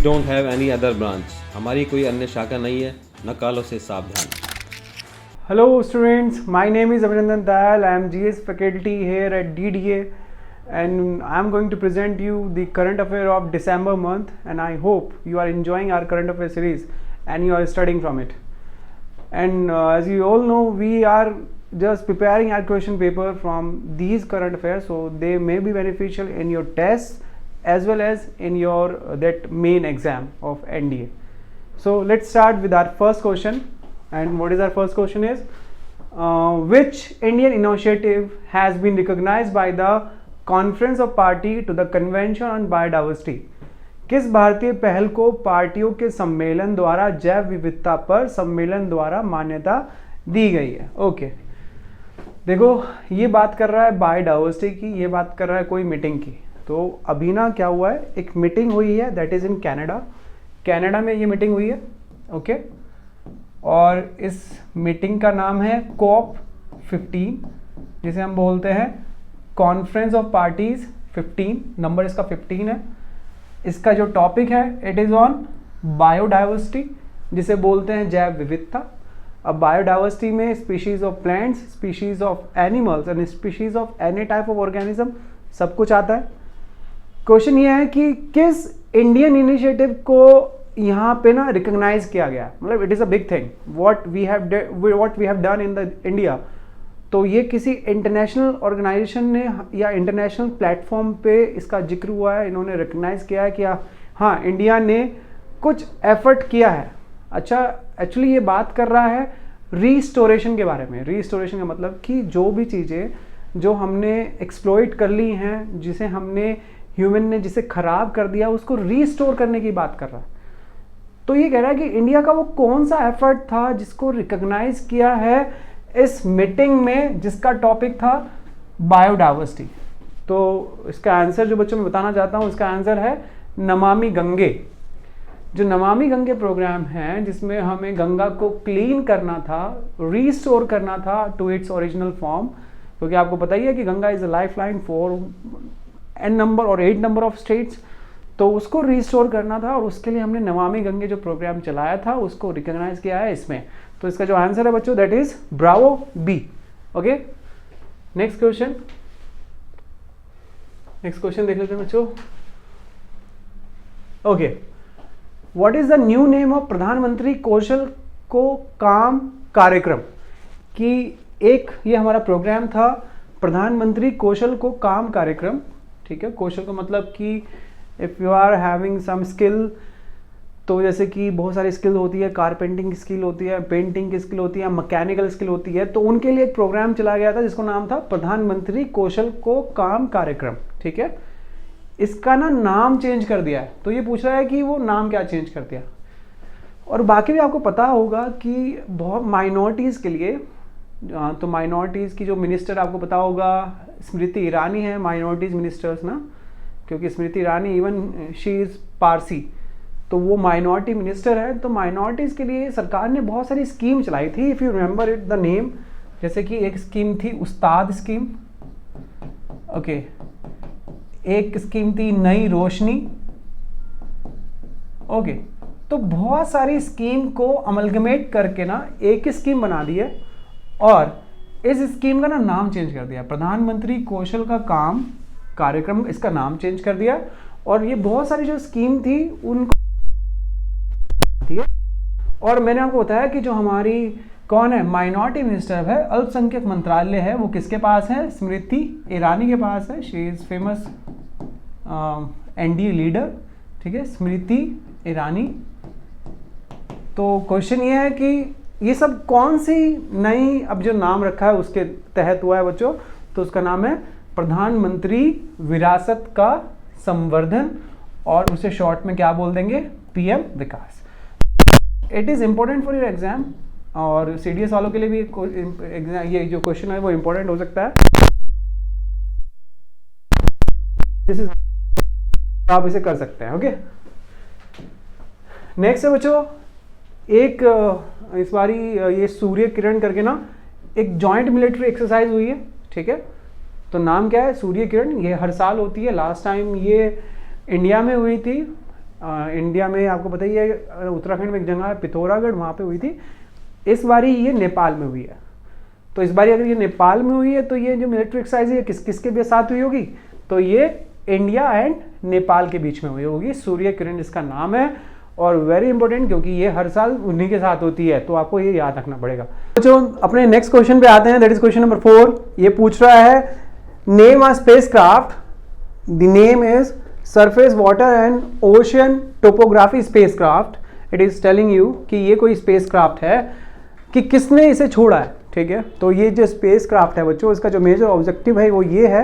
don't have any other branch. हमारी कोई अन्य शाखा नहीं है, नकालों से सावधान. Hello students, my name is Abhinandan Dayal. I am GS faculty here at DDA and I am going to present you the current affair of December month, and I hope you are enjoying our current affair series and you are studying from it. And as you all know, we are just preparing our question paper from these current affairs, so they may be beneficial in your tests as well as in your that main exam of NDA. So let's start with our first question. And what is our first question is, which Indian initiative has been recognized by the Conference of Party to the Convention on Biodiversity? किस भारतीय पहल को पार्टियों के सम्मेलन द्वारा जैव विविधता पर सम्मेलन द्वारा मान्यता दी गई है? ओके, देखो ये बात कर रहा है बायोडाइवर्सिटी की, ये बात कर रहा है कोई मीटिंग की. तो अभी ना क्या हुआ है, एक मीटिंग हुई है दैट इज़ इन कनाडा में ये मीटिंग हुई है. ओके, और इस मीटिंग का नाम है COP15, जिसे हम बोलते हैं कॉन्फ्रेंस ऑफ पार्टीज 15. नंबर इसका 15 है. इसका जो टॉपिक है इट इज़ ऑन बायोडाइवर्सिटी, जिसे बोलते हैं जैव विविधता. अब बायोडाइवर्सिटी में species of plants, species of animals and species of any type of organism सब कुछ आता है. क्वेश्चन ये है कि किस इंडियन इनिशिएटिव को यहाँ पे ना रिकॉग्नाइज किया गया. मतलब it is a big thing what we have done in the India. तो ये किसी इंटरनेशनल ऑर्गेनाइजेशन ने या इंटरनेशनल प्लेटफॉर्म पे इसका जिक्र हुआ है, इन्होंने रिकॉग्नाइज किया है कि हाँ इंडिया ने कुछ एफर्ट किया है. अच्छा, एक्चुअली ये बात कर रहा है रीस्टोरेशन के बारे में. रीस्टोरेशन का मतलब कि जो भी चीज़ें जो हमने एक्सप्लॉइट कर ली हैं, जिसे हमने ह्यूमन ने जिसे ख़राब कर दिया, उसको रीस्टोर करने की बात कर रहा है. तो ये कह रहा है कि इंडिया का वो कौन सा एफर्ट था जिसको रिकॉग्नाइज किया है इस मीटिंग में, जिसका टॉपिक था बायोडाइवर्सिटी. तो इसका आंसर जो बच्चों में बताना चाहता हूँ, इसका आंसर है नमामि गंगे. जो नमामि गंगे प्रोग्राम है, जिसमें हमें गंगा को क्लीन करना था, रीस्टोर करना था टू इट्स ओरिजिनल फॉर्म, क्योंकि आपको पता ही है कि Ganga is a life line for n number और 8 नंबर ऑफ स्टेट्स. तो उसको रीस्टोर करना था और उसके लिए हमने नमामि गंगे जो प्रोग्राम चलाया था उसको रिकॉग्नाइज किया है इसमें. तो इसका जो आंसर है बच्चों that is bravo B. Okay, next question देख लेते हैं बच्चों. Okay, what is the new name of Pradhan Mantri Kaushal को काम कार्यक्रम? कि एक ये हमारा प्रोग्राम था प्रधानमंत्री कौशल को काम कार्यक्रम. ठीक है, कौशल का मतलब कि if you are having some skill, तो जैसे कि बहुत सारी स्किल होती है, कारपेंटिंग की स्किल होती है, पेंटिंग की स्किल होती है, मैकेनिकल स्किल होती है. तो उनके लिए एक प्रोग्राम चला गया था जिसको नाम था प्रधानमंत्री कौशल को काम कार्यक्रम. ठीक है, इसका ना नाम चेंज कर दिया है. तो ये पूछ रहा है कि वो नाम क्या चेंज कर दिया. और बाकी भी आपको पता होगा कि बहुत माइनॉरिटीज़ के लिए, तो माइनॉरिटीज़ की जो मिनिस्टर आपको पता होगा स्मृति ईरानी है, माइनॉरिटीज़ मिनिस्टर्स ना, क्योंकि Smriti Irani even she is Parsi, तो वो माइनॉरिटी मिनिस्टर है. तो माइनॉरिटीज़ के लिए सरकार ने बहुत सारी स्कीम चलाई थी. If you remember it the name, जैसे कि एक स्कीम थी उस्ताद स्कीम. ओके, एक स्कीम थी नई रोशनी. ओके, तो बहुत सारी स्कीम को अमलगमेट करके ना एक ही स्कीम बना दी है और इस स्कीम का ना नाम चेंज कर दिया. प्रधानमंत्री कौशल का काम कार्यक्रम इसका नाम चेंज कर दिया. और ये बहुत सारी जो स्कीम थी उनको, और मैंने आपको बताया कि जो हमारी कौन है माइनॉरिटी मिनिस्टर है, अल्पसंख्यक मंत्रालय है, वो किसके पास है? स्मृति ईरानी के पास है. She is famous NDA leader. ठीक है, स्मृति ईरानी. तो क्वेश्चन ये है कि ये सब कौन सी नई अब जो नाम रखा है उसके तहत हुआ है बच्चों. तो उसका नाम है प्रधानमंत्री विरासत का संवर्धन, और उसे शॉर्ट में क्या बोल देंगे? PM Vikas. It is important for your exam, और CDS वालों के लिए भी ये जो क्वेश्चन है वो इम्पोर्टेंट हो सकता है. आप इसे कर सकते हैं. ओके, नेक्स्ट है बच्चों एक इस बारी ये सूर्य किरण करके ना एक जॉइंट मिलिट्री एक्सरसाइज हुई है. ठीक है, तो नाम क्या है? सूर्य किरण. ये हर साल होती है. लास्ट टाइम ये इंडिया में हुई थी इंडिया में आपको पता ही है, उत्तराखंड में एक जगह है पिथौरागढ़, वहाँ पे हुई थी। इस बारी ये नेपाल में हुई है। तो इस बारी अगर ये नेपाल में हुई है तो ये जो मिलिट्री एक्सरसाइज है किसके भी साथ हुई होगी, तो ये इंडिया एंड नेपाल के बीच में हुई होगी। सूर्य किरण इसका नाम है और वेरी इंपॉर्टेंट क्योंकि ये हर साल उन्हीं के साथ होती है, तो आपको ये याद रखना पड़ेगा। तो अपने नेक्स्ट क्वेश्चन पे आते हैं, दैट इज क्वेश्चन नंबर 4। ये पूछ रहा है name a spacecraft, the name is surface water and ocean topography spacecraft. It is telling you कि ये कोई स्पेसक्राफ्ट है कि किसने इसे छोड़ा है, ठीक है। तो ये जो स्पेसक्राफ्ट है बच्चों, इसका जो मेजर ऑब्जेक्टिव है वो ये है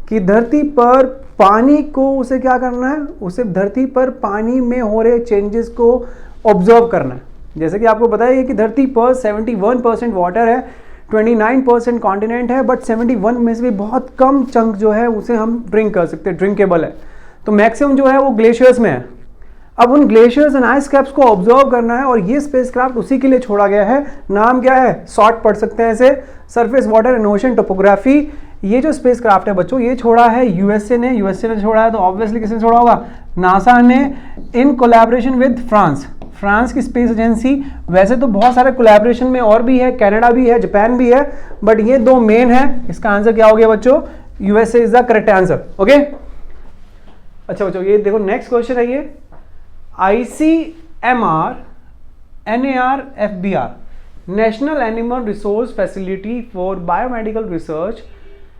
कि धरती पर पानी को उसे क्या करना है, उसे धरती पर पानी में हो रहे चेंजेस को ऑब्जर्व करना है। जैसे कि आपको पता है कि धरती पर 71% वाटर है, 29% कॉन्टिनेंट है, बट 71 में से भी बहुत कम चंक जो है उसे हम ड्रिंक कर सकते हैं, ड्रिंकेबल है। तो मैक्सिमम जो है वो ग्लेशियर्स में है। अब उन ग्लेशियर्स एंड आइस कैप्स को ऑब्जर्व करना है और ये स्पेसक्राफ्ट उसी के लिए छोड़ा गया है। नाम क्या है, शॉर्ट पढ़ सकते हैं इसे, surface water and ocean topography. ये जो स्पेसक्राफ्ट है बच्चों, ये छोड़ा है यूएसए ने छोड़ा है, तो ऑब्वियसली किसने छोड़ा होगा, नासा ने, इन कोलैबोरेशन विद फ्रांस की स्पेस एजेंसी। वैसे तो बहुत सारे कोलैबोरेशन में और भी है, कनाडा भी है, जापान भी है, बट ये दो मेन है। इसका आंसर क्या हो गया बच्चों, USA is the correct answer. Okay, अच्छा बच्चों ये देखो नेक्स्ट क्वेश्चन है ये, ICMR NARFBR National Animal Resource Facility for Biomedical Research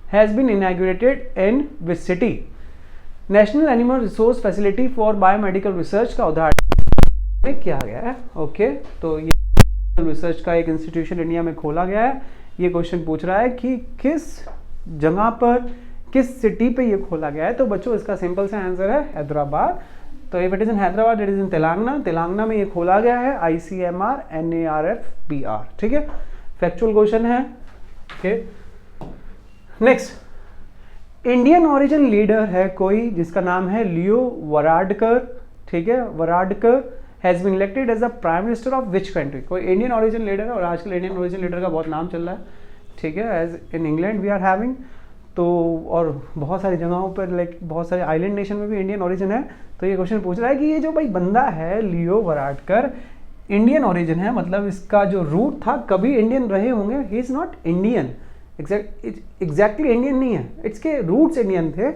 has been inaugurated in which city? National Animal Resource Facility for Biomedical Research का उद्घाटन किया गया है। ओके, तो ये रिसर्च का एक इंस्टीट्यूशन इंडिया में खोला गया है। ये क्वेश्चन पूछ रहा है कि किस जगह पर, किस सिटी पे ये खोला गया है। तो बच्चों इसका सिंपल सा आंसर है हैदराबाद। तो if it is in Hyderabad, it is in Telangana में ये खोला गया है, ICMR NARFBR, ठीक है। फैक्चुअल क्वेश्चन है। Okay, next, Indian origin leader है कोई जिसका नाम है लियो वराडकर, ठीक है। Varadkar has been elected as the prime minister of which country? कोई इंडियन ओरिजिन लीडर है और आजकल इंडियन ओरिजिन लीडर का बहुत नाम चल रहा है, ठीक है। As in England we are having, तो और बहुत सारी जगहों पर लाइक बहुत सारे आइलैंड नेशन में भी इंडियन ओरिजिन है। तो ये क्वेश्चन पूछ रहा है कि ये जो भाई बंदा है लियो वराडकर इंडियन ओरिजिन है, मतलब इसका जो रूट था कभी इंडियन रहे होंगे। He is not Indian, exactly Indian नहीं है, इसके रूट्स इंडियन थे।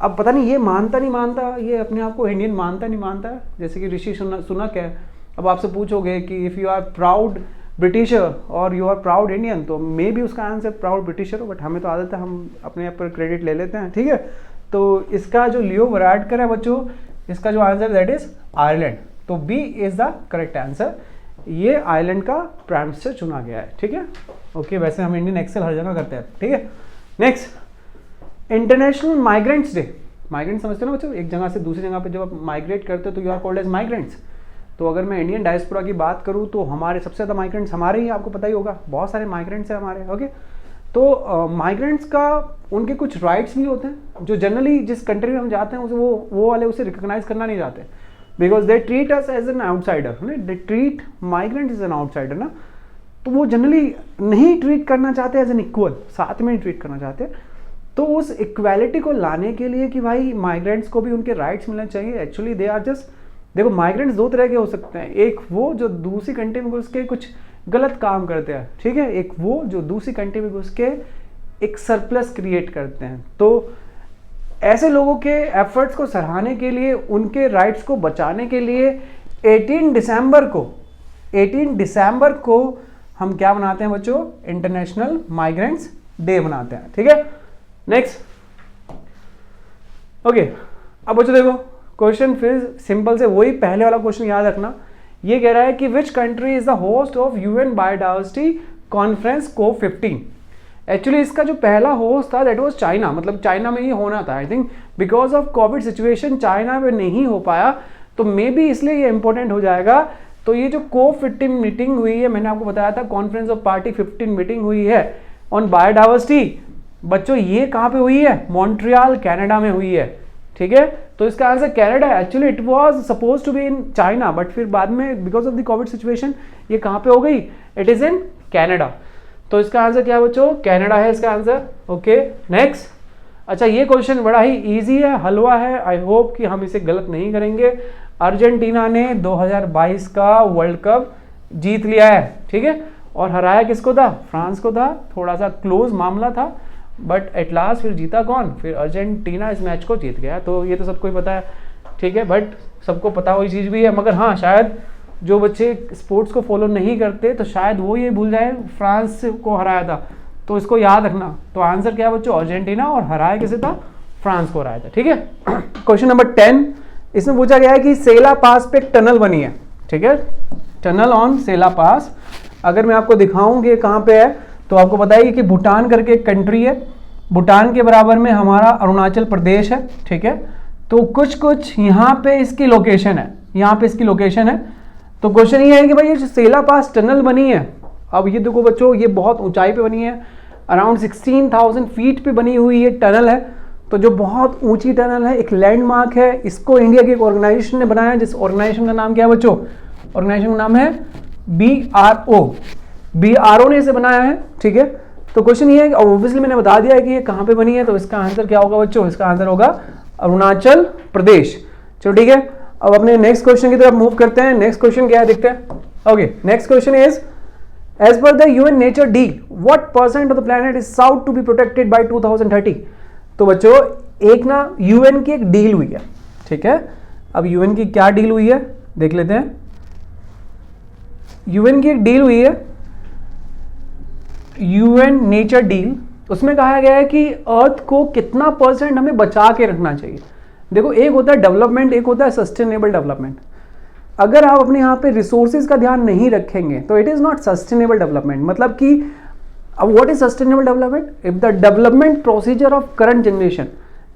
अब पता नहीं ये मानता नहीं मानता, ये अपने आप को इंडियन मानता नहीं मानता। जैसे कि ऋषि सुनक है। अब आपसे पूछोगे कि if you are proud Britisher और यू आर प्राउड इंडियन, तो मे भी उसका आंसर प्राउड ब्रिटिशर हो, बट हमें तो आदत है हम अपने आप पर क्रेडिट ले लेते हैं, ठीक है। तो इसका जो लियो वराडकर है बच्चों, इसका जो आंसर दैट इज आयरलैंड। तो B is the correct answer. ये आयरलैंड का प्राइम मिनिस्टर चुना गया है, ठीक है। ओके, वैसे हम इंडियन एक्सेल हर जगह करते हैं, ठीक है। Next, international migrants day. Migrant समझते हो ना बच्चों, एक जगह से दूसरी जगह पे जब आप माइग्रेट करते हो तो you are called as migrants. तो अगर मैं इंडियन डायस्पोरा की बात करूँ तो हमारे सबसे ज़्यादा माइग्रेंट्स हमारे ही, आपको पता ही होगा, बहुत सारे माइग्रेंट्स हैं हमारे। ओके, तो माइग्रेंट्स का उनके कुछ राइट्स भी होते हैं जो जनरली जिस कंट्री में हम जाते हैं उसे वो वाले उसे रिकॉग्नाइज करना नहीं चाहते, because they treat us as an outsider, they treat migrant as an outsider ना। तो वो जनरली नहीं ट्रीट करना चाहते एज एन इक्वल, साथ में नहीं ट्रीट करना चाहते। तो उस इक्वालिटी को लाने के लिए कि भाई माइग्रेंट्स को भी उनके राइट्स मिलने चाहिए, एक्चुअली दे आर जस्ट, देखो माइग्रेंट्स दो तरह के हो सकते हैं, एक वो जो दूसरी कंट्री में घुस के कुछ गलत काम करते हैं, ठीक है, एक वो जो दूसरी कंट्री में घुस के एक सरप्लस क्रिएट करते हैं। तो ऐसे लोगों के एफर्ट्स को सराहने के लिए, उनके राइट्स को बचाने के लिए 18 दिसंबर को हम क्या बनाते हैं बच्चों, इंटरनेशनल माइग्रेंट्स डे बनाते हैं, ठीक है। नेक्स्ट, ओके, अब बच्चों देखो क्वेश्चन फिर सिंपल से वही पहले वाला क्वेश्चन याद रखना। ये कह रहा है कि which country is the host of UN biodiversity conference COP15। Actually इसका जो पहला होस्ट था दैट वाज चाइना, मतलब चाइना में ही होना था। I think because of Covid situation China में नहीं हो पाया, तो मे बी इसलिए ये इंपॉर्टेंट हो जाएगा। तो ये जो COP15 मीटिंग हुई है, मैंने आपको बताया था कॉन्फ्रेंस ऑफ पार्टी 15 मीटिंग हुई है ऑन बायोडाइवर्सिटी। बच्चों ये कहाँ पे हुई है, मॉन्ट्रियल कनाडा में हुई है, ठीक है। तो इसका आंसर कनाडा है। Actually it was suppose to be in China, but फिर बाद में because of the covid situation ये कहाँ पे हो गई, इट इज इन कनाडा। तो इसका आंसर क्या है बच्चों, कनाडा है इसका आंसर। Okay, next. अच्छा, ये क्वेश्चन बड़ा ही इजी है, हलवा है। आई होप कि हम इसे गलत नहीं करेंगे। अर्जेंटीना ने 2022 का वर्ल्ड कप जीत लिया है, ठीक है। और हराया किसको था? फ्रांस को था। थोड़ा सा क्लोज मामला था, बट एट लास्ट फिर जीता कौन? फिर अर्जेंटीना इस मैच को जीत गया। तो ये तो सबको ही पता है, ठीक है। बट सबको पता हुई चीज़ भी है, मगर हाँ, शायद जो बच्चे स्पोर्ट्स को फॉलो नहीं करते तो शायद वो ये भूल जाए फ्रांस को हराया था, तो इसको याद रखना। तो आंसर क्या है बच्चों? अर्जेंटीना। और हराया किसे था? फ्रांस को हराया था, ठीक है। क्वेश्चन नंबर 10, इसमें पूछा गया है कि सेला पास पे एक टनल बनी है, ठीक है। टनल ऑन सेला पास, अगर मैं आपको दिखाऊं कि कहाँ पे है, तो आपको बताइए कि भूटान करके एक कंट्री है, भूटान के बराबर में हमारा अरुणाचल प्रदेश है, ठीक है। तो कुछ यहाँ पे इसकी लोकेशन है, यहाँ पे इसकी लोकेशन है। तो क्वेश्चन ये है कि भाई ये जो सेला पास टनल बनी है, अब ये देखो बच्चों, ये बहुत ऊंचाई पे बनी है, अराउंड 16,000 फीट पे बनी हुई ये टनल है। तो जो बहुत ऊंची टनल है, एक लैंडमार्क है। इसको इंडिया की एक ऑर्गेनाइजेशन ने बनाया, जिस ऑर्गेनाइजेशन का नाम क्या है बच्चों? ऑर्गेनाइजेशन का नाम है BRO ने इसे बनाया है, ठीक है। तो क्वेश्चन ये है कि ऑब्वियसली मैंने बता दिया है कि ये कहाँ पे बनी है, तो इसका आंसर क्या होगा बच्चों? इसका आंसर होगा अरुणाचल प्रदेश। चलो ठीक है, अब अपने नेक्स्ट क्वेश्चन की तरफ मूव करते हैं। नेक्स्ट क्वेश्चन क्या है देखते हैं। Okay, next question is, as per the UN nature deal, what % of the planet is sought to be protected by 2030? तो बच्चों एक ना UN की एक डील हुई है, ठीक है। अब UN की क्या डील हुई है देख लेते हैं। UN की एक डील हुई है, UN नेचर डील। उसमें कहा गया है कि अर्थ को कितना % हमें बचा के रखना चाहिए। देखो, एक होता है डेवलपमेंट, एक होता है सस्टेनेबल डेवलपमेंट। अगर आप अपने यहाँ पे रिसोर्सेज का ध्यान नहीं रखेंगे तो it is not sustainable development. मतलब कि अब what is sustainable development? If the development procedure of current generation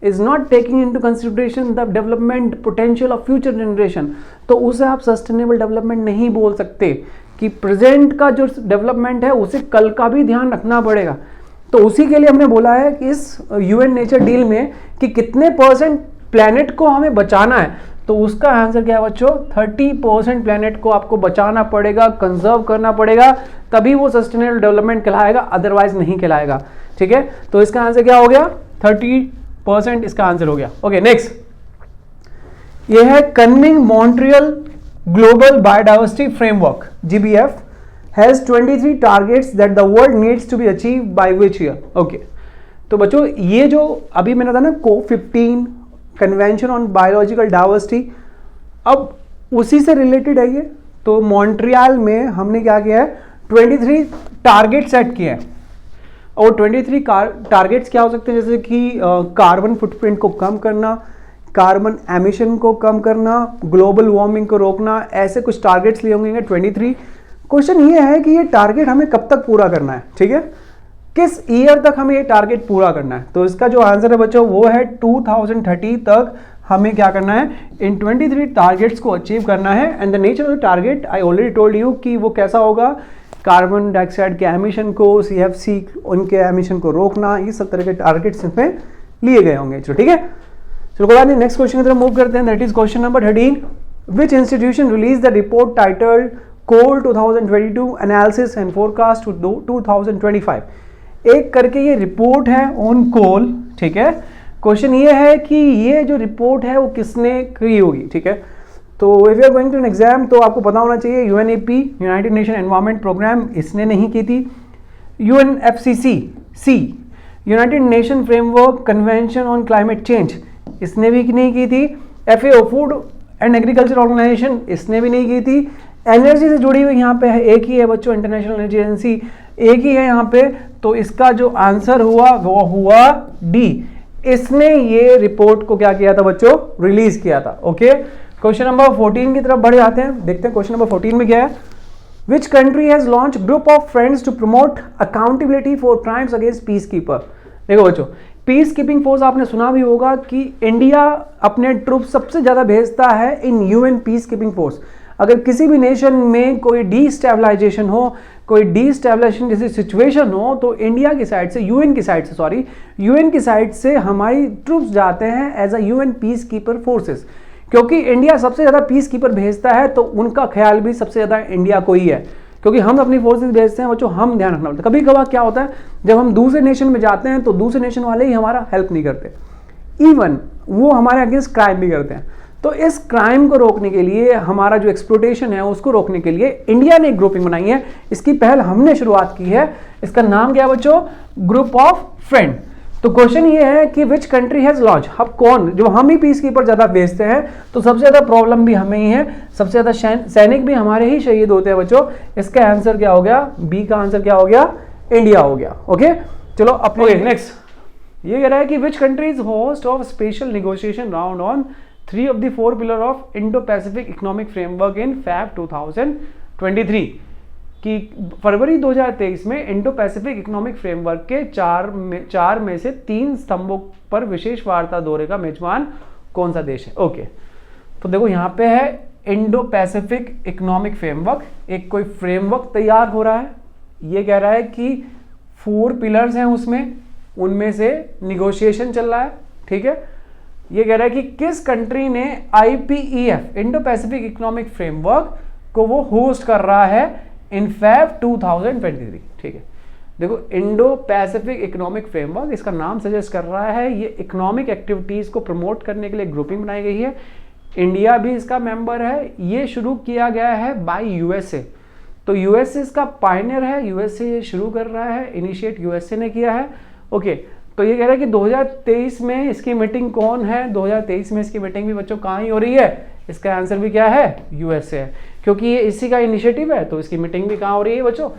is not taking into consideration the development potential of future generation, तो उसे आप सस्टेनेबल डेवलपमेंट नहीं बोल सकते। कि प्रेजेंट का जो डेवलपमेंट है उसे कल का भी ध्यान रखना पड़ेगा। तो उसी के लिए हमने बोला है कि इस UN नेचर डील में कि कितने % प्लैनेट को हमें बचाना है। तो उसका आंसर क्या है बच्चों? 30% प्लैनेट को आपको बचाना पड़ेगा, कंजर्व करना पड़ेगा, तभी वो सस्टेनेबल डेवलपमेंट कहलाएगा, अदरवाइज नहीं कहलाएगा, ठीक है। तो इसका आंसर क्या हो गया? 30% इसका आंसर हो गया। ओके, नेक्स्ट ये है Kunming Montreal Global Biodiversity Framework, GBF has 23 targets that the world needs to be achieved by which year? Okay, तो बच्चों ये जो अभी मैंने बताया ना COP15 convention on biological diversity, अब उसी से रिलेटेड है ये। तो मॉन्ट्रियल में हमने क्या किया है? 23 टारगेट सेट किए हैं। और 23 टारगेट्स क्या हो सकते हैं? जैसे कि कार्बन फुटप्रिंट को कम करना, कार्बन एमिशन को कम करना, ग्लोबल वार्मिंग को रोकना, ऐसे कुछ टारगेट्स लिए होंगे 23। क्वेश्चन ये है कि ये टारगेट हमें कब तक पूरा करना है, ठीक है। किस ईयर तक हमें ये टारगेट पूरा करना है? तो इसका जो आंसर है बच्चों वो है 2030 तक हमें क्या करना है? इन 23 टारगेट्स को अचीव करना है। And the nature of the target I already told you कि वो कैसा होगा। कार्बन डाइऑक्साइड के एमिशन को, CFC उनके एमिशन को रोकना, ये सब तरह के टारगेट्स इसमें लिए गए होंगे। चलो ठीक है, चलो कोई बात नहीं, नेक्स्ट क्वेश्चन की तरफ मूव करते हैं। That is question number 13। Which institution release the report titled coal 2022 analysis and forecast to 2025? एक करके ये रिपोर्ट है ऑन कोल, ठीक है। क्वेश्चन ये है कि ये जो रिपोर्ट है वो किसने की होगी, ठीक है। तो if you are going to an exam तो आपको पता होना चाहिए UNEP, united nation environment programme, इसने नहीं की थी। UNFCCC, united nation framework convention on climate change, इसने भी नहीं की थी। FAO, food and agriculture organisation, इसने भी नहीं की थी। एनर्जी से जुड़ी हुई यहाँ पे है, एक ही है बच्चों, इंटरनेशनल एनर्जी एजेंसी, एक ही है यहाँ पे। तो इसका जो आंसर हुआ वो हुआ D, इसने ये रिपोर्ट को क्या किया था बच्चों? रिलीज किया था। ओके, क्वेश्चन नंबर 14 की तरफ बढ़ जाते हैं, देखते हैं क्वेश्चन नंबर 14 में क्या है। Which country has launch group of friends to promote accountability for crimes against peace keeper? देखो बच्चों, पीस कीपिंग फोर्स आपने सुना भी होगा कि इंडिया अपने ट्रूप सबसे ज्यादा भेजता है इन UN पीस कीपिंग फोर्स। अगर किसी भी नेशन में कोई डीस्टेबलाइजेशन हो, कोई डीस्टेबलाइजेशन जैसी सिचुएशन हो, तो इंडिया की साइड से, UN की साइड से हमारी ट्रूप्स जाते हैं as a UN peace keeper forces. क्योंकि इंडिया सबसे ज़्यादा पीस कीपर भेजता है तो उनका ख्याल भी सबसे ज़्यादा इंडिया को ही है। क्योंकि हम अपनी फोर्सेस भेजते हैं बच्चों, हम ध्यान रखना पड़ता है। कभी कभार क्या होता है, जब हम दूसरे नेशन में जाते हैं तो दूसरे नेशन वाले ही हमारा हेल्प नहीं करते, इवन वो हमारे अगेंस्ट क्राइम भी करते हैं। तो इस क्राइम को रोकने के लिए, हमारा जो एक्सप्लोटेशन है उसको रोकने के लिए इंडिया ने एक ग्रुपिंग बनाई है। इसकी पहल हमने शुरुआत की है। इसका नाम क्या है बच्चों? Group of friend. तो क्वेश्चन ये है कि विच कंट्री हैज लॉन्च, अब कौन, जो हम ही पीस कीपर ज्यादा भेजते हैं तो सबसे ज्यादा प्रॉब्लम भी हमें ही है, सबसे ज्यादा सैनिक भी हमारे ही शहीद होते हैं बच्चों। इसका आंसर क्या हो गया? बी का आंसर क्या हो गया? इंडिया हो गया। ओके चलो अपने नेक्स्ट ये कह रहा है कि which country is host of special negotiation round on 3 of the 4 pillar of Indo Pacific economic framework in Feb 2023 कि फरवरी 2023 में इंडो पैसिफिक इकोनॉमिक फ्रेमवर्क के चार में से 3 स्तंभों पर विशेष वार्ता दौरे का मेजबान कौन सा देश है? ओके तो देखो यहाँ पे है इंडो पैसिफिक इकोनॉमिक फ्रेमवर्क, एक कोई फ्रेमवर्क तैयार हो रहा है। ये कह रहा है कि 4 पिलर्स हैं उसमें, उनमें से निगोशिएशन चल रहा है। ठीक है, ये कह रहा है कि किस कंट्री ने IPEF Indo Pacific economic framework को वो होस्ट कर रहा है इन फैब 2023। ठीक है, देखो इंडो पैसिफिक इकोनॉमिक फ्रेमवर्क, इसका नाम सजेस्ट कर रहा है ये इकोनॉमिक एक्टिविटीज को प्रमोट करने के लिए ग्रुपिंग बनाई गई है। इंडिया भी इसका मेंबर है। ये शुरू किया गया है बाय USA, तो USA इसका पायनियर है, USA ये शुरू कर रहा है, इनिशिएट USA ने किया है। ओके तो ये कह रहा है कि 2023 में इसकी मीटिंग कौन है? 2023 में इसकी मीटिंग भी बच्चों कहाँ ही हो रही है? इसका आंसर भी क्या है? USA है, क्योंकि ये इसी का इनिशिएटिव है तो इसकी मीटिंग भी कहाँ हो रही है बच्चों?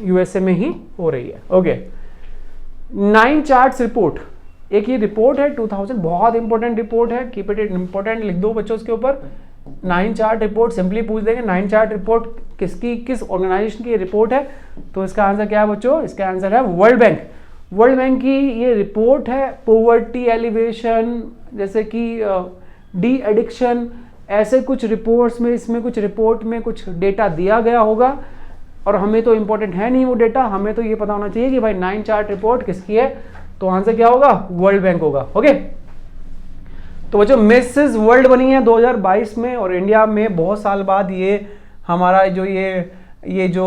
USA में ही हो रही है। ओके 9 चार्ट्स रिपोर्ट, एक ये रिपोर्ट है 2000, बहुत इंपॉर्टेंट रिपोर्ट है, कीप इट इंपॉर्टेंट लिख दो बच्चों इसके ऊपर। 9 चार्ट रिपोर्ट सिंपली पूछ देंगे 9 चार्ट रिपोर्ट किसकी, किस ऑर्गेनाइजेशन की रिपोर्ट है? तो इसका आंसर क्या है बच्चों? इसका आंसर है वर्ल्ड बैंक। वर्ल्ड बैंक की ये रिपोर्ट है, पोवर्टी एलिवेशन, जैसे कि डी एडिक्शन, ऐसे कुछ रिपोर्ट्स में, इसमें कुछ रिपोर्ट में कुछ डेटा दिया गया होगा और हमें तो इंपॉर्टेंट है नहीं वो डेटा, हमें तो ये पता होना चाहिए कि भाई 9 चार्ट रिपोर्ट किसकी है। तो आंसर क्या होगा? वर्ल्ड बैंक होगा। ओके तो बच्चों मिसेस वर्ल्ड बनी है 2022 में और इंडिया में बहुत साल बाद ये हमारा जो ये जो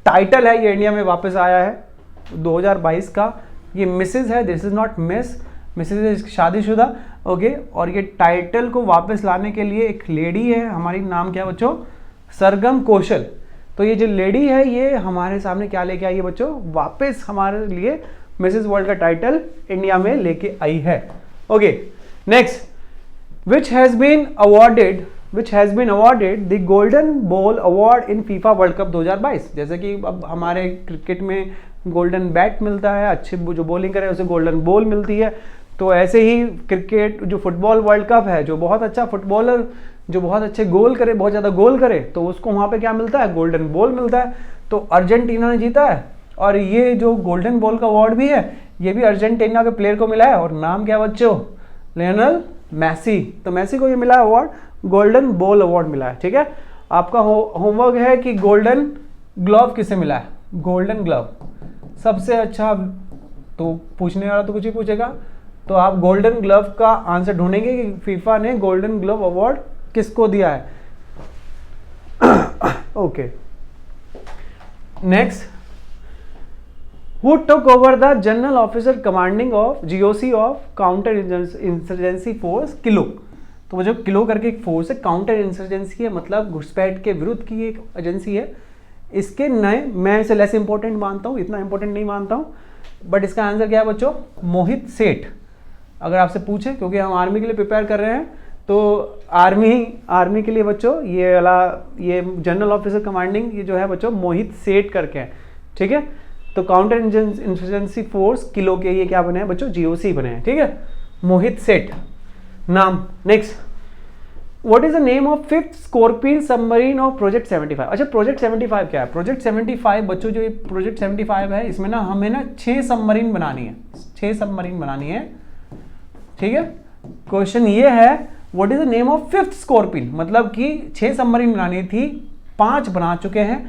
टाइटल है ये इंडिया में वापस आया है 2022 का। ये मिसेस है, this is not miss, Mrs is शादीशुदा। ओके और ये टाइटल को वापस लाने के लिए एक लेडी है हमारी, नाम क्या है बच्चों? सरगम कौशल। तो ये जो लेडी है ये हमारे सामने क्या लेके आई है बच्चों? वापस हमारे लिए मिसेस वर्ल्ड का टाइटल इंडिया में लेके आई है। Okay next, which has been awarded the golden ball award in FIFA world cup 2022। जैसे कि अब हमारे क्रिकेट में गोल्डन बैट मिलता है, अच्छे जो बॉलिंग करे उसे गोल्डन बॉल मिलती है, तो ऐसे ही क्रिकेट जो फुटबॉल वर्ल्ड कप है, जो बहुत अच्छा फुटबॉलर, जो बहुत अच्छे गोल करे, बहुत ज़्यादा गोल करे, तो उसको वहाँ पे क्या मिलता है? गोल्डन बॉल मिलता है। तो अर्जेंटीना ने जीता है और ये जो गोल्डन बॉल का अवार्ड भी है ये भी अर्जेंटीना के प्लेयर को मिला है और नाम क्या बच्चों? लियोनेल मैसी। तो मैसी को ये मिला है अवार्ड, गोल्डन बॉल अवार्ड मिला है। ठीक है, आपका होमवर्क है कि गोल्डन ग्लव किसे मिला है? गोल्डन ग्लव सबसे अच्छा, तो पूछने वाला तो कुछ ही पूछेगा, तो आप गोल्डन ग्लव का आंसर ढूंढेंगे कि फीफा ने गोल्डन ग्लव अवार्ड किसको दिया है। Okay next, who took over the general officer commanding of GOC of counter insurgency force kilo. तो वो जो किलो करके एक फोर्स है, काउंटर इंसर्जेंसी है, मतलब घुसपैठ के विरुद्ध की एक एजेंसी है। इसके नए, मैं इसे लेस इंपॉर्टेंट मानता हूँ, इतना इंपॉर्टेंट नहीं मानता हूँ, बट इसका आंसर क्या है बच्चों? मोहित सेठ। अगर आपसे पूछे, क्योंकि हम आर्मी के लिए प्रिपेयर कर रहे हैं, तो आर्मी के लिए बच्चों ये जनरल ऑफिसर कमांडिंग ये जो है बच्चों मोहित सेठ करके है। ठीक है, तो काउंटर इंसर्जेंसी फोर्स किलो के ये क्या बने हैं बच्चों? GOC बने हैं। ठीक है, मोहित सेठ नाम। Next, what is the name of 5th scorpion submarine of project 75। अच्छा प्रोजेक्ट 75 क्या है? प्रोजेक्ट 75 बच्चों जो ये प्रोजेक्ट 75 है इसमें ना हमें ना 6 सबमरीन बनानी है, 6 सबमरीन बनानी है। ठीक है, क्वेश्चन ये है what is the name of 5th scorpion, मतलब कि 6 सबमरीन बनानी थी, 5 बना चुके हैं।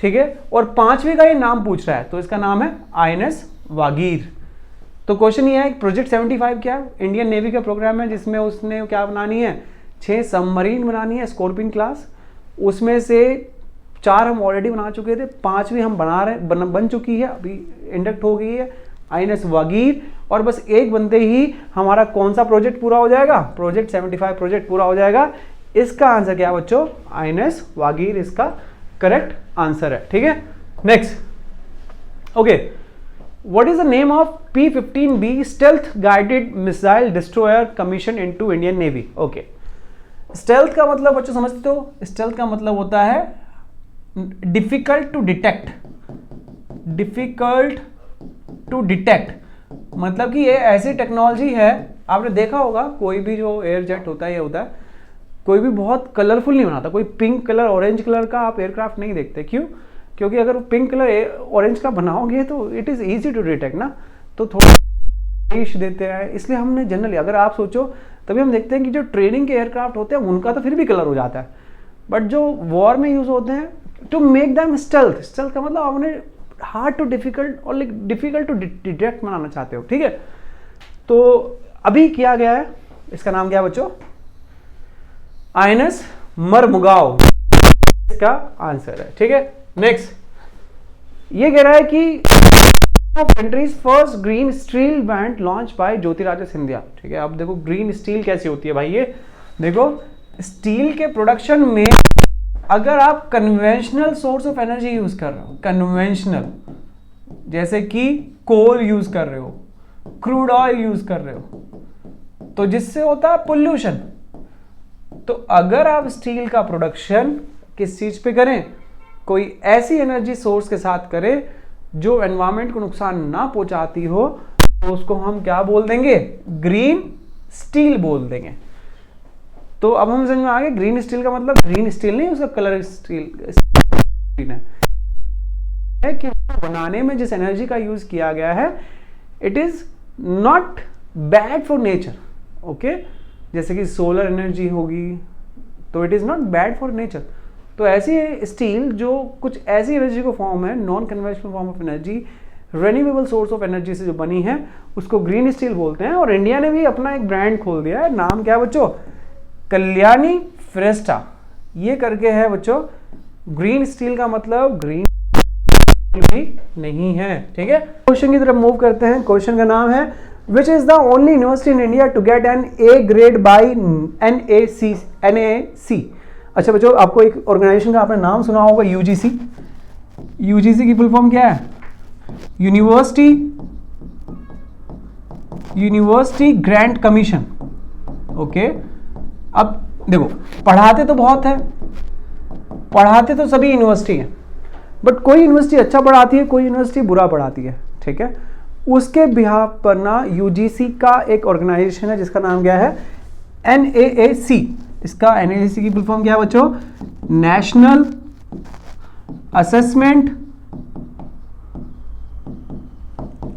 ठीक है, और 5वीं का ये नाम पूछ रहा है, तो इसका नाम है INS वागीर। तो क्वेश्चन ये है प्रोजेक्ट 75 क्या है? इंडियन नेवी का प्रोग्राम है जिसमें उसने क्या बनानी है? 6 सबमरीन बनानी है स्कॉर्पियन क्लास। उसमें से 4 हम ऑलरेडी बना चुके थे, 5वीं हम बना रहे बन चुकी है, अभी इंडक्ट हो गई है, INS वागीर, और बस एक बनते ही हमारा कौन सा प्रोजेक्ट पूरा हो जाएगा, प्रोजेक्ट 75 प्रोजेक्ट पूरा हो जाएगा। इसका आंसर क्या है बच्चों, INS वागीर इसका करेक्ट आंसर है। ठीक है, next. Okay, what is the name of P-15B stealth guided missile destroyer commission into Indian navy. Okay, stealth का मतलब बच्चों समझते हो, स्टेल्थ का मतलब होता है difficult to detect, difficult to detect, मतलब कि ये ऐसी टेक्नोलॉजी है, आपने देखा होगा कोई भी जो एयर जेट होता है ये होता है, कोई भी बहुत कलरफुल नहीं बनाता, कोई पिंक कलर ऑरेंज कलर का आप एयरक्राफ्ट नहीं देखते। क्यों? क्योंकि अगर पिंक कलर ऑरेंज का बनाओगे तो it is easy to detect ना, तो थोड़ा देते हैं, इसलिए हमने जनरली, अगर आप सोचो तभी हम देखते हैं कि जो ट्रेनिंग के एयरक्राफ्ट होते हैं उनका तो फिर भी कलर हो जाता है, बट जो वॉर में यूज होते हैं to make them stealth, stealth का मतलब आपने हार्ड टू डिफिकल्ट और डिफिकल्ट टू डिटेक्ट बनाना चाहते हो। ठीक है, तो अभी किया गया है, इसका नाम क्या है बच्चों, INS मरमुगाव इसका आंसर है। ठीक है, नेक्स्ट, ये कह रहा है कि countries first green steel plant launch by Jyotiraditya Scindia. ठीक है, अब देखो ग्रीन स्टील कैसी होती है भाई, ये देखो स्टील के प्रोडक्शन में अगर आप conventional source of energy use कर रहे हो, कन्वेंशनल जैसे कि कोल यूज कर रहे हो, क्रूड ऑयल यूज कर रहे हो, तो जिससे होता है पोल्यूशन। तो अगर आप स्टील का प्रोडक्शन किस चीज पे करें, कोई ऐसी एनर्जी सोर्स के साथ करें जो एनवायरमेंट को नुकसान ना पहुंचाती हो, तो उसको हम क्या बोल देंगे, ग्रीन स्टील बोल देंगे। तो अब हम समझ में आ गए, ग्रीन स्टील का मतलब ग्रीन स्टील नहीं, उसका कलर स्टील है कि बनाने में जिस एनर्जी का यूज किया गया है it is not bad for nature. Okay, जैसे कि सोलर एनर्जी होगी तो it is not bad for nature. तो ऐसी स्टील जो कुछ ऐसी एनर्जी को फॉर्म है, non conventional form of energy, renewable source of energy से जो बनी है, उसको ग्रीन स्टील बोलते हैं। और इंडिया ने भी अपना एक ब्रांड खोल दिया है, नाम क्या है बच्चों, कल्याणी फ्रेस्टा, ये करके है बच्चों। ग्रीन स्टील का मतलब ग्रीन भी नहीं है। ठीक है, क्वेश्चन की तरफ मूव करते हैं। क्वेश्चन का नाम है which is the only university in India to get an A grade by NAC। अच्छा बच्चों, आपको एक ऑर्गेनाइजेशन का आपने नाम सुना होगा, UGC। UGC की फुल फॉर्म क्या है, यूनिवर्सिटी ग्रांट कमीशन। ओके, अब देखो पढ़ाते तो बहुत है, पढ़ाते तो सभी यूनिवर्सिटी है, बट कोई यूनिवर्सिटी अच्छा पढ़ाती है, कोई यूनिवर्सिटी बुरा पढ़ाती है। ठीक है, उसके बिहाफ पर ना UGC का एक ऑर्गेनाइजेशन है जिसका नाम क्या है, NAAC। इसका NAAC की फुल फॉर्म क्या है बच्चों, national assessment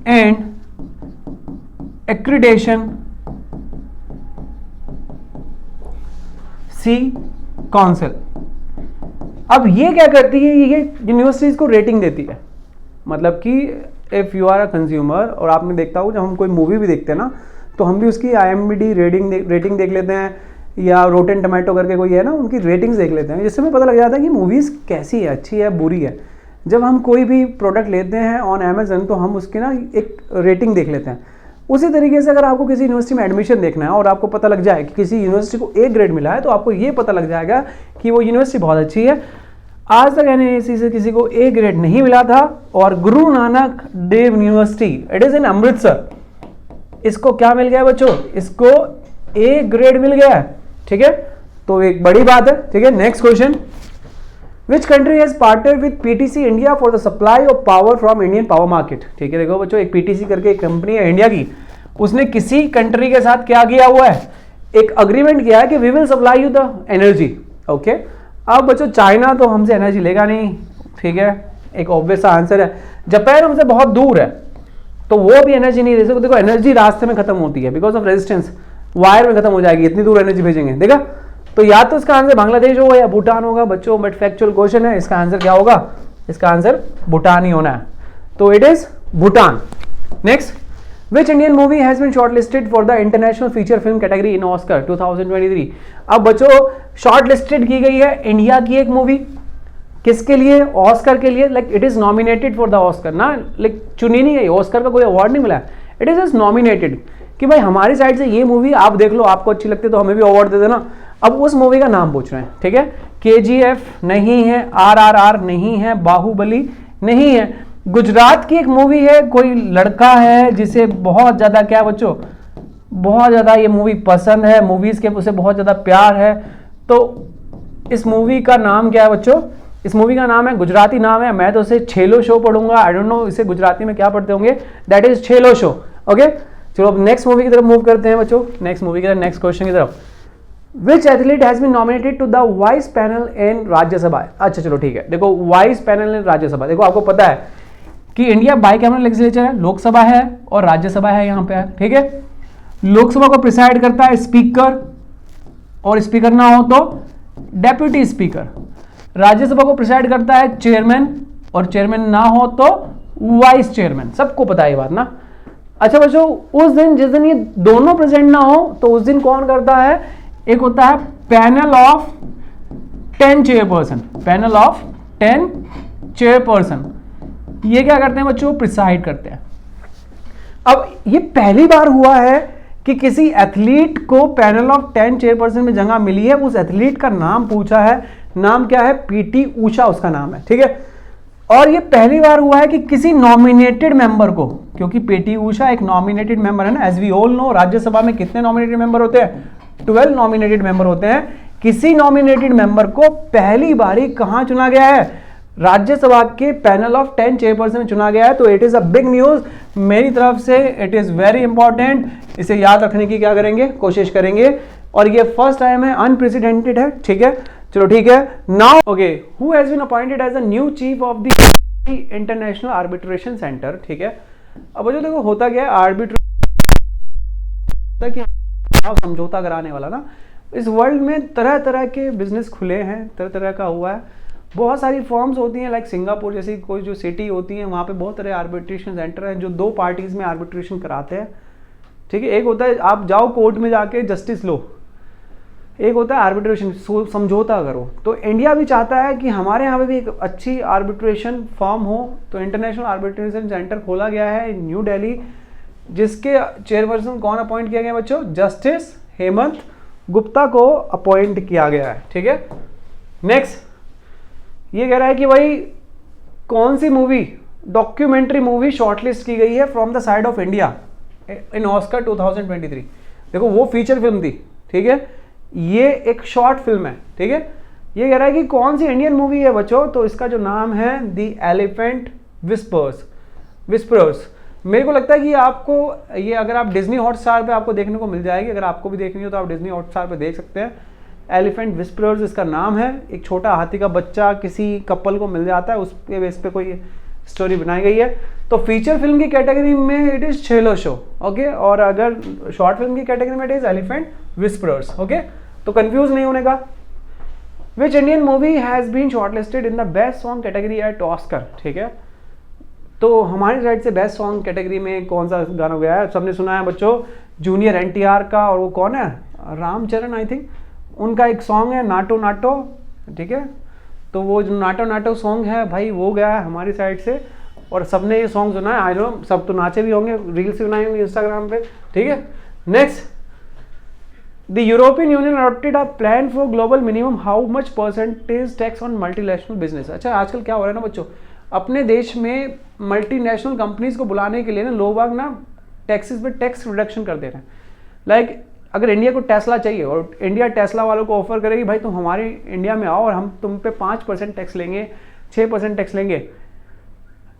and accreditation C council. अब ये क्या करती है, ये यूनिवर्सिटीज को रेटिंग देती है। मतलब कि if you are a consumer, और आपने देखता हो जब हम कोई मूवी भी देखते हैं ना, तो हम भी उसकी IMDb रेटिंग देख लेते हैं, या रोटेन टमाटो करके कोई है ना, उनकी रेटिंग्स देख लेते हैं, जिससे हमें पता लग जाता है कि मूवीज़ कैसी है, अच्छी है, बुरी है। जब हम कोई भी प्रोडक्ट लेते हैं ऑन Amazon तो हम उसकी ना एक रेटिंग देख लेते हैं। उसी तरीके से अगर आपको किसी यूनिवर्सिटी में एडमिशन देखना है और आपको पता लग जाए कि किसी यूनिवर्सिटी को A ग्रेड मिला है, तो आपको ये पता लग जाएगा कि वो यूनिवर्सिटी बहुत अच्छी है। आज तक NAAC से किसी को A ग्रेड नहीं मिला था, और Guru Nanak Dev University, it is in Amritsar, इसको क्या मिल गया बच्चों, इसको A ग्रेड मिल गया है। ठीक है, तो एक बड़ी बात है। ठीक है, next question, which country has partnered with PTC India for the supply of power from Indian power market. ठीक है, देखो बच्चों, एक PTC करके एक कंपनी है इंडिया की, उसने किसी कंट्री के साथ क्या किया हुआ है, एक अग्रीमेंट किया है कि we will supply you the energy. Okay, अब बच्चों चाइना तो हमसे एनर्जी लेगा नहीं। ठीक है, एक ऑब्वियस आंसर है। जापान हमसे बहुत दूर है, तो वो भी एनर्जी नहीं दे सकते। देखो एनर्जी रास्ते में खत्म होती है, बिकॉज ऑफ रेजिस्टेंस वायर में खत्म हो जाएगी, इतनी दूर एनर्जी भेजेंगे। देखा, तो या तो इसका आंसर बांग्लादेश होगा या भूटान होगा बच्चों, बट फैक्चुअल क्वेश्चन है, इसका आंसर क्या होगा, इसका आंसर भूटान ही होना है, तो it is Bhutan. Next, which Indian movie has been shortlisted for the international feature film category in Oscar 2023। अब बच्चों शॉर्ट लिस्टेड की गई है इंडिया की एक मूवी, किसके लिए? ऑस्कर के लिए। Like it is nominated for the Oscar ना, लाइक चुनी नहीं गई, ऑस्कर का कोई अवार्ड नहीं मिला, इट इज जस्ट नॉमिनेटेड कि भाई हमारी साइड से ये मूवी आप देख लो, आपको अच्छी लगती है तो हमें भी अवार्ड दे देना। अब उस मूवी का नाम पूछ रहे हैं, ठीक है। KGF नहीं है, RRR नहीं है, बाहुबली नहीं है, गुजरात की एक मूवी है, कोई लड़का है जिसे बहुत ज़्यादा क्या बच्चों, बहुत ज़्यादा ये मूवी पसंद है, मूवीज़ के उसे बहुत ज़्यादा प्यार है। तो इस मूवी का नाम क्या है बच्चों? इस मूवी का नाम है, गुजराती नाम है, मैं तो इसे छेलो शो पढ़ूंगा, आई डोंट नो इसे गुजराती में क्या पढ़ते होंगे, that is Chhello show. Okay, चलो अब नेक्स्ट मूवी की तरफ मूव करते हैं बच्चों, नेक्स्ट मूवी की तरफ, नेक्स्ट क्वेश्चन की तरफ। Which athlete has been nominated to the vice panel in Rajya Sabha? अच्छा चलो ठीक है, देखो वाइस पैनल इन राज्यसभा, देखो आपको पता है कि इंडिया बाइकैमरल लेजिस्लेचर है, लोकसभा है और राज्यसभा है, यहाँ पे है, ठीक है। लोकसभा को प्रिसाइड करता है स्पीकर, और स्पीकर ना हो तो डेप्यूटी स्पीकर। राज्यसभा को प्रिसाइड करता है चेयरमैन, और चेयरमैन ना हो तो वाइस चेयरमैन। सबको पता है ये बात ना। अच्छा बच्चों, उस दिन जिस दिन ये दोनों प्रेजेंट ना हो तो उस दिन कौन करता है? एक होता है panel of 10 chairperson, panel of 10 chairperson. ये क्या करते हैं बच्चों? प्रिसाइड करते हैं। अब ये पहली बार हुआ है कि किसी एथलीट को पैनल ऑफ 10 चेयरपर्सन में जगह मिली है। उस एथलीट का नाम पूछा है, नाम क्या है? PT ऊषा उसका नाम है, ठीक है। और ये पहली बार हुआ है कि किसी नॉमिनेटेड मेंबर को, क्योंकि PT ऊषा एक नॉमिनेटेड मेंबर है ना, as we all know Rajya Sabha में कितने नॉमिनेटेड मेंबर होते हैं? 12 नॉमिनेटेड मेंबर होते हैं। किसी नॉमिनेटेड मेंबर को पहली बारी कहां चुना गया है? राज्यसभा के पैनल ऑफ 10 चेयरपर्सन में चुना गया है। तो it is a big news मेरी तरफ से, इट इज वेरी इंपॉर्टेंट। इसे याद रखने की क्या करेंगे? कोशिश करेंगे। और ये फर्स्ट टाइम है, अनप्रेसिडेंटेड है, ठीक है। चलो ठीक है। Now okay, who has been appointed as a new chief of the international arbitration centre, ठीक है। अब जो देखो होता क्या है, आर्बिट्रेशन समझौता कराने वाला ना, इस वर्ल्ड में तरह तरह के बिजनेस खुले हैं, तरह तरह का हुआ है। बहुत सारी फॉर्म्स होती हैं, लाइक सिंगापुर जैसी कोई जो सिटी होती है, वहाँ पे बहुत तरह आर्बिट्रेशन सेंटर हैं जो 2 पार्टीज में आर्बिट्रेशन कराते हैं, ठीक है। एक होता है आप जाओ कोर्ट में जाके जस्टिस लो, एक होता है आर्बिट्रेशन, समझौता करो। तो इंडिया भी चाहता है कि हमारे यहाँ पे भी एक अच्छी आर्बिट्रेशन फॉर्म हो। तो इंटरनेशनल आर्बिट्रेशन सेंटर खोला गया है न्यू दिल्ली, जिसके चेयरपर्सन कौन अपॉइंट किया गया बच्चों? जस्टिस हेमंत गुप्ता को अपॉइंट किया गया है, ठीक है। नेक्स्ट ये कह रहा है कि भाई कौन सी मूवी, डॉक्यूमेंट्री मूवी शॉर्टलिस्ट की गई है from the side of India in Oscar 2023। देखो वो फीचर फिल्म थी, ठीक है, ये एक शॉर्ट फिल्म है, ठीक है। ये कह रहा है कि कौन सी इंडियन मूवी है बच्चों? तो इसका जो नाम है द एलिफेंट विस्पर्स। मेरे को लगता है कि आपको ये, अगर आप डिज्नी हॉटस्टार पे आपको देखने को मिल जाएगी, अगर आपको भी देखनी हो तो आप डिज्नी हॉटस्टार पे देख सकते हैं। एलिफेंट विस्पर्स इसका नाम है। एक छोटा हाथी का बच्चा किसी कपल को मिल जाता है, उसके बेस पे कोई स्टोरी बनाई गई है। तो फीचर फिल्म की कैटेगरी में it is Chhello show, okay. और अगर शॉर्ट फिल्म की कैटेगरी में it is elephant whispers, okay. तो कंफ्यूज नहीं होने का। Which Indian movie has been shortlisted in the best song category at Oscar, ठीक है। तो हमारी साइड से बेस्ट सॉन्ग कैटेगरी में कौन सा गाना गया है? सबने सुना है बच्चों, जूनियर NTR का, और वो कौन है? रामचरण आई थिंक, उनका एक सॉन्ग है नाटो नाटो, ठीक है। तो वो जो नाटो नाटो सॉन्ग है भाई, वो गया है हमारी साइड से, और सबने ये सॉन्ग सुना है। आई नो सब तो नाचे भी होंगे, रील्स भी बनाए होंगे इंस्टाग्राम पे, ठीक है। Next, the European union adopted a plan for global minimum how much percentage tax on multinational business. अच्छा आजकल क्या हो रहा है ना बच्चों, अपने देश में मल्टीनेशनल कंपनीज को बुलाने के लिए ना लोग बाग ना टैक्सेस पे टैक्स रिडक्शन कर दे रहे हैं। लाइक अगर इंडिया को टेस्ला चाहिए और इंडिया टेस्ला वालों को ऑफर करेगी भाई तुम हमारे इंडिया में आओ और हम तुम पे 5% टैक्स लेंगे, 6% टैक्स लेंगे,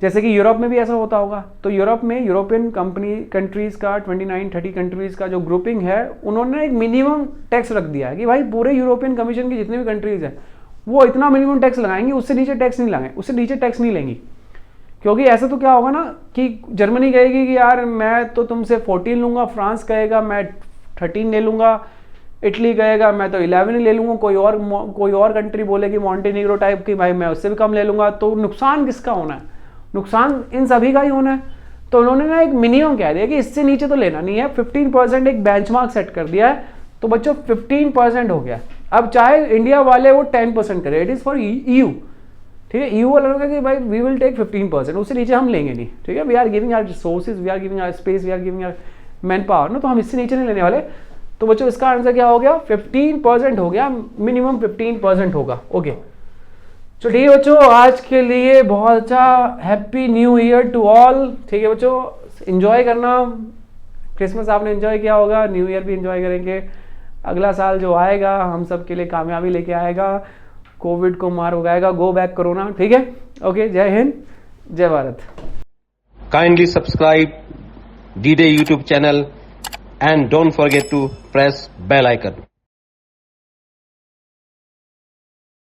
जैसे कि यूरोप में भी ऐसा होता होगा। तो यूरोप में यूरोपियन कंट्रीज़ का 29-30 कंट्रीज़ का जो ग्रुपिंग है, उन्होंने एक मिनिमम टैक्स रख दिया है कि भाई पूरे यूरोपियन कमीशन की जितनी भी कंट्रीज़ हैं वो इतना मिनिमम टैक्स लगाएंगी, उससे नीचे टैक्स नहीं लगाएंगे, उससे नीचे टैक्स नहीं लेंगी। क्योंकि ऐसा तो क्या होगा ना कि जर्मनी कहेगी कि यार मैं तो तुमसे 14 लूँगा, फ्रांस कहेगा मैं 13 ले लूँगा, इटली कहेगा मैं तो 11 ही ले लूँगा, कोई और कंट्री बोलेगी मॉन्टेनीग्रो टाइप की भाई मैं उससे भी कम ले लूँगा। तो नुकसान किसका होना है? नुकसान इन सभी का ही होना है। तो उन्होंने ना एक मिनिमम कह दिया कि इससे नीचे तो लेना नहीं है, 15% एक बेंचमार्क सेट कर दिया है। तो बच्चों 15% हो गया। अब चाहे इंडिया वाले वो 10% करें, इट इज़ फॉर EU, ठीक है। ईयू वाला लोग कि भाई वी विल टेक 15%, उससे नीचे हम लेंगे नहीं, ठीक है। We are giving our resources, we are giving our space, we are giving our man power ना, तो हम इससे नीचे नहीं लेने वाले। तो बच्चों इसका आंसर क्या हो गया, 15% हो गया, मिनिमम 15% होगा। ओके तो ठीक है बच्चों, आज के लिए बहुत अच्छा happy new year to all. ठीक है बच्चों, एंजॉय करना, क्रिसमस आपने एंजॉय किया होगा, न्यू ईयर भी एंजॉय करेंगे। अगला साल जो आएगा हम सब के लिए कामयाबी लेके आएगा, कोविड को मार उगाएगा, गो बैक कोरोना। ठीक है, ओके, जय हिंद, जय Bharat. Kindly subscribe D-Day YouTube channel and don't forget to press bell icon.